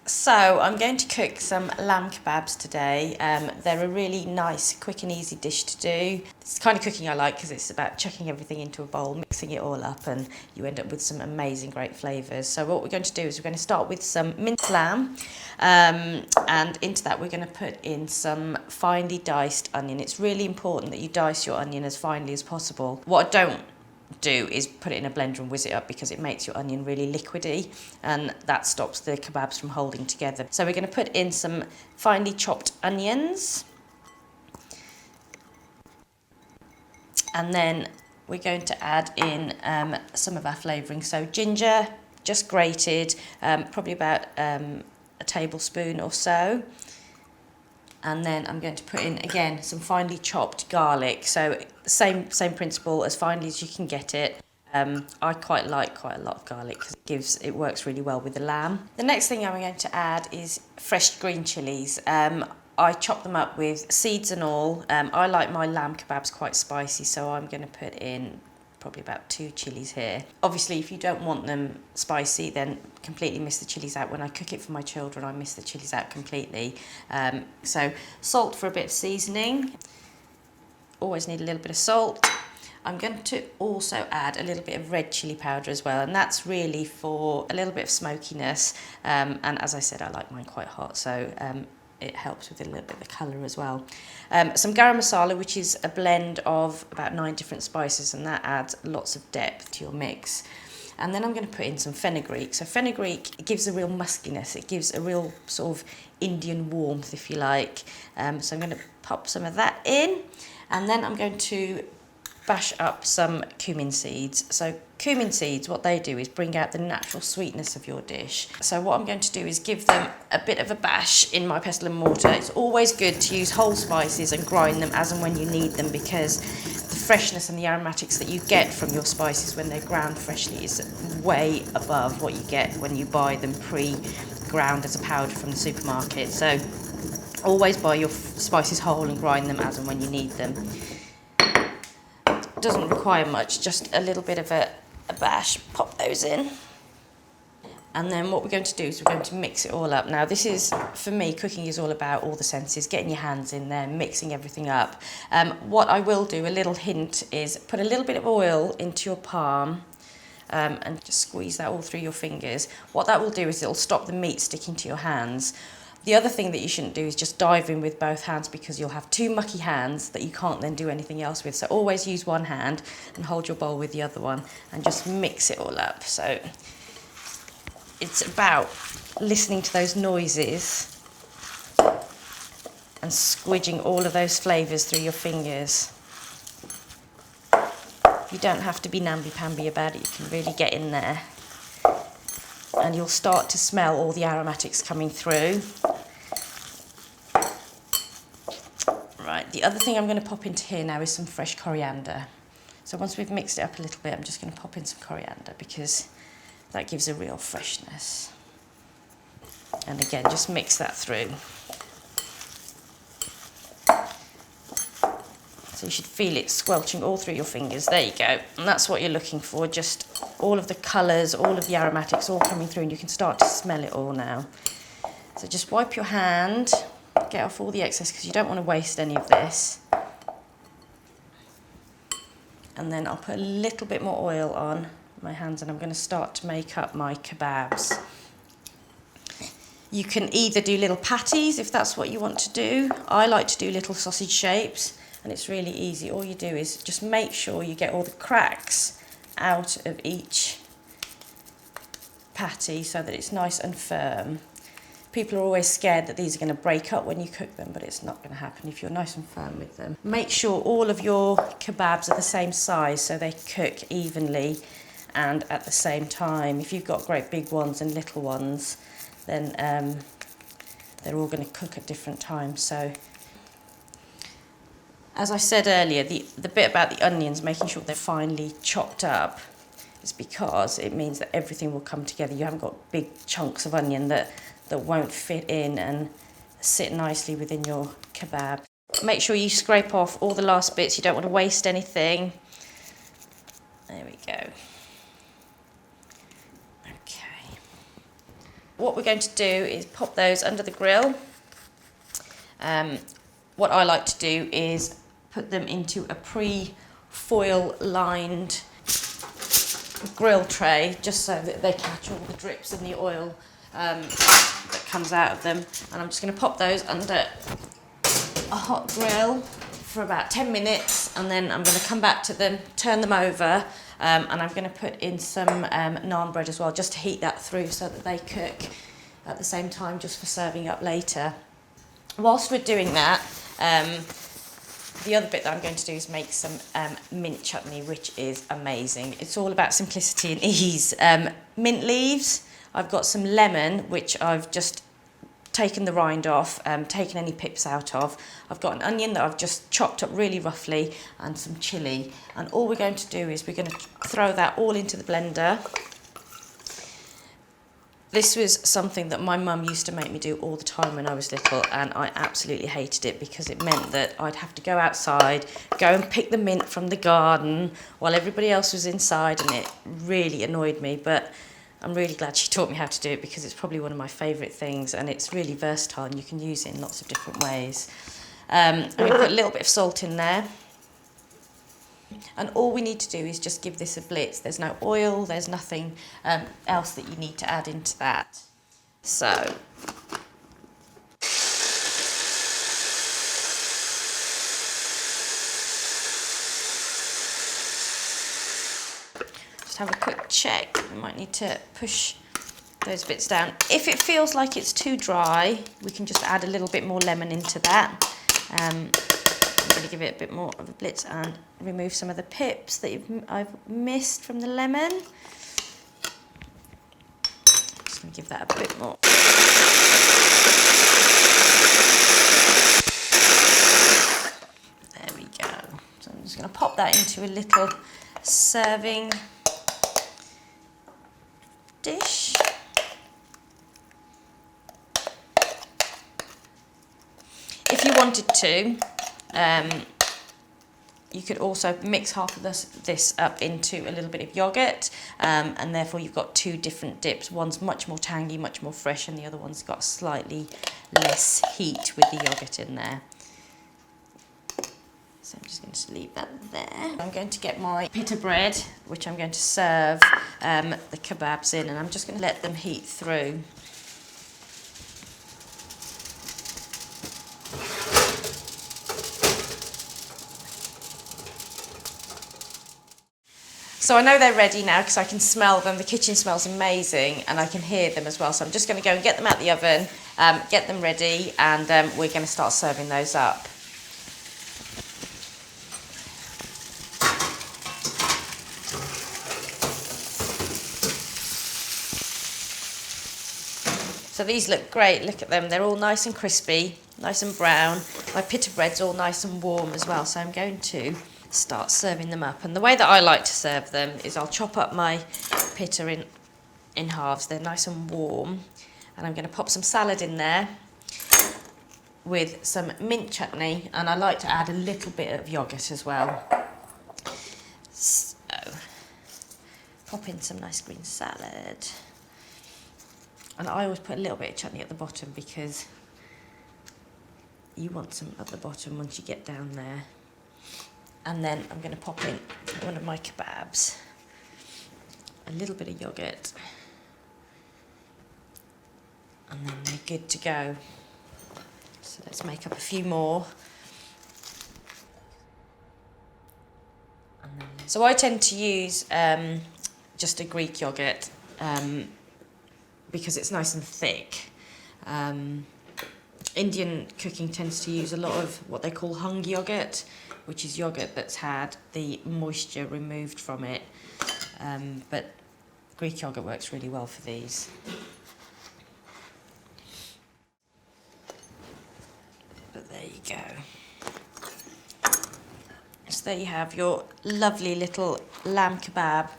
So I'm going to cook some lamb kebabs today. They're a really nice, quick and easy dish to do. It's the kind of cooking I like because it's about chucking everything into a bowl, mixing it all up, and you end up with some amazing, great flavours. So what we're going to do is we're going to start with some minced lamb, and into that we're going to put in some finely diced onion. It's really important that you dice your onion as finely as possible. What I don't do is put it in a blender and whiz it up because it makes your onion really liquidy and that stops the kebabs from holding together. So we're going to put in some finely chopped onions, and then we're going to add in some of our flavouring. So ginger, just grated, probably about a tablespoon or so. And then I'm going to put in, again, some finely chopped garlic. So same principle, as finely as you can get it. I quite like quite a lot of garlic because it works really well with the lamb. The next thing I'm going to add is fresh green chilies. I chop them up with seeds and all. I like my lamb kebabs quite spicy, so I'm going to put in probably about 2 chilies here. Obviously, if you don't want them spicy, then completely miss the chilies out. When I cook it for my children, I miss the chilies out completely. So salt for a bit of seasoning. Always need a little bit of salt. I'm going to also add a little bit of red chili powder as well, and that's really for a little bit of smokiness. And as I said, I like mine quite hot, so it helps with a little bit of the colour as well. Some garam masala, which is a blend of about 9 different spices, and that adds lots of depth to your mix. And then I'm going to put in some fenugreek. So fenugreek gives a real muskiness, it gives a real sort of Indian warmth, if you like. So I'm going to pop some of that in, and then I'm going to bash up some cumin seeds. So cumin seeds, what they do is bring out the natural sweetness of your dish. So what I'm going to do is give them a bit of a bash in my pestle and mortar. It's always good to use whole spices and grind them as and when you need them, because the freshness and the aromatics that you get from your spices when they're ground freshly is way above what you get when you buy them pre-ground as a powder from the supermarket. So always buy your spices whole and grind them as and when you need them. Doesn't require much, just a little bit of a bash. Pop those in. And then what we're going to do is we're going to mix it all up. Now this is, for me, cooking is all about all the senses, getting your hands in there, mixing everything up. What I will do, a little hint, is put a little bit of oil into your palm and just squeeze that all through your fingers. What that will do is it'll stop the meat sticking to your hands. The other thing that you shouldn't do is just dive in with both hands, because you'll have 2 mucky hands that you can't then do anything else with. So always use one hand and hold your bowl with the other one and just mix it all up. So it's about listening to those noises and squidging all of those flavours through your fingers. You don't have to be namby-pamby about it, you can really get in there. And you'll start to smell all the aromatics coming through. Right, the other thing I'm going to pop into here now is some fresh coriander. So once we've mixed it up a little bit, I'm just going to pop in some coriander because that gives a real freshness. And again, just mix that through. So you should feel it squelching all through your fingers. There you go. And that's what you're looking for, just all of the colours, all of the aromatics all coming through, and you can start to smell it all now. So just wipe your hand, get off all the excess because you don't want to waste any of this. And then I'll put a little bit more oil on my hands, and I'm going to start to make up my kebabs. You can either do little patties if that's what you want to do. I like to do little sausage shapes, and it's really easy. All you do is just make sure you get all the cracks out of each patty so that it's nice and firm. People are always scared that these are going to break up when you cook them, but it's not going to happen if you're nice and firm with them. Make sure all of your kebabs are the same size so they cook evenly and at the same time. If you've got great big ones and little ones, then they're all going to cook at different times. So, as I said earlier, the bit about the onions, making sure they're finely chopped up, is because it means that everything will come together. You haven't got big chunks of onion that won't fit in and sit nicely within your kebab. Make sure you scrape off all the last bits. You don't want to waste anything. There we go. Okay. what we're going to do is pop those under the grill. What I like to do is put them into a pre-foil lined grill tray, just so that they catch all the drips and the oil that comes out of them. And I'm just going to pop those under a hot grill for about 10 minutes, and then I'm going to come back to them, turn them over, and I'm going to put in some naan bread as well, just to heat that through so that they cook at the same time, just for serving up later. Whilst we're doing that, the other bit that I'm going to do is make some mint chutney, which is amazing. It's all about simplicity and ease. Mint leaves, I've got some lemon, which I've just taken the rind off, taken any pips out of. I've got an onion that I've just chopped up really roughly, and some chilli. And all we're going to do is we're going to throw that all into the blender. This was something that my mum used to make me do all the time when I was little, and I absolutely hated it because it meant that I'd have to go outside, go and pick the mint from the garden while everybody else was inside, and it really annoyed me. But I'm really glad she taught me how to do it, because it's probably one of my favourite things, and it's really versatile and you can use it in lots of different ways. I'm going to put a little bit of salt in there. And all we need to do is just give this a blitz. There's no oil, there's nothing else that you need to add into that. So, just have a quick check. We might need to push those bits down. If it feels like it's too dry, we can just add a little bit more lemon into that. I'm going to give it a bit more of a blitz and remove some of the pips that I've missed from the lemon. Just going to give that a bit more. There we go. So I'm just going to pop that into a little serving dish. If you wanted to, you could also mix half of this up into a little bit of yoghurt, and therefore you've got two different dips. One's much more tangy, much more fresh, and the other one's got slightly less heat with the yoghurt in there. So I'm just going to leave that there. I'm going to get my pita bread, which I'm going to serve the kebabs in, and I'm just going to let them heat through. So I know they're ready now because I can smell them. The kitchen smells amazing and I can hear them as well. So I'm just going to go and get them out the oven, get them ready, and we're going to start serving those up. So these look great, look at them. They're all nice and crispy, nice and brown. My pita bread's all nice and warm as well. So I'm going to start serving them up, and the way that I like to serve them is I'll chop up my pita in halves. They're nice and warm, and I'm going to pop some salad in there with some mint chutney, and I like to add a little bit of yoghurt as well. So pop in some nice green salad, and I always put a little bit of chutney at the bottom because you want some at the bottom once you get down there. And then I'm going to pop in one of my kebabs, a little bit of yoghurt, and then they're good to go. So let's make up a few more. And then, so I tend to use just a Greek yoghurt because it's nice and thick. Indian cooking tends to use a lot of what they call hung yoghurt, which is yoghurt that's had the moisture removed from it. But Greek yoghurt works really well for these. But there you go. So there you have your lovely little lamb kebab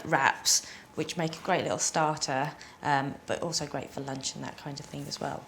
wraps, which make a great little starter, but also great for lunch and that kind of thing as well.